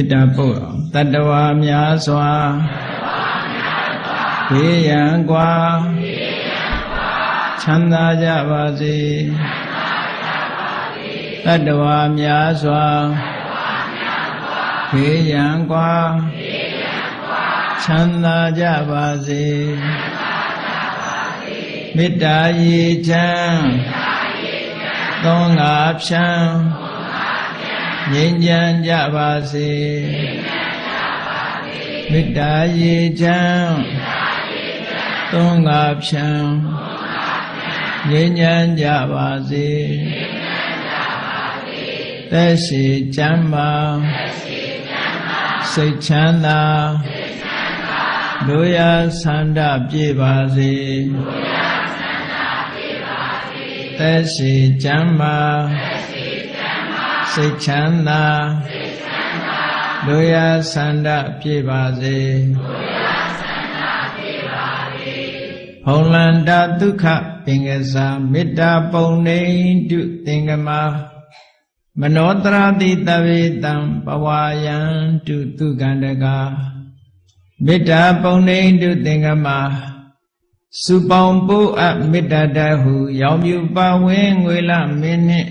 မေတ္တာပို့တတ္တဝါများစွာဘေးရန်ကွာချမ်းသာကြပါစေတတ္တဝါများစွာဘေးရန်ကွာချမ်းသာကြပါစေမေတ္တာရေချမ်းသောငါဖြံငြိမ်းချမ်းကြပါစေမေတ္တာရေချမ်းသောငါဖြံငြိမ်းချမ်းကြပါစေသက်ရှိချမ်းသာစိတ်ချမ်းသာတို့ရဆန္ဒပြေပါစေသက်ရှိချမ်းသာစိတ်ချမ်းသာတို့ရဆန္ဒပြေပါစေဖုံလန္တာဒုက္ခပင်ကစားမေတ္တာပုံနေတုသင်္ကမာမနောတရာတိတဝေတံပဝါယံတုသူကန္တကာမေတ္တာပုံနေတုသင်္ကမာစုပေါင်းပို့အပ်မေတ္တာတဟုရောင်မြူပါဝင်းငွေလမင်းနှင့်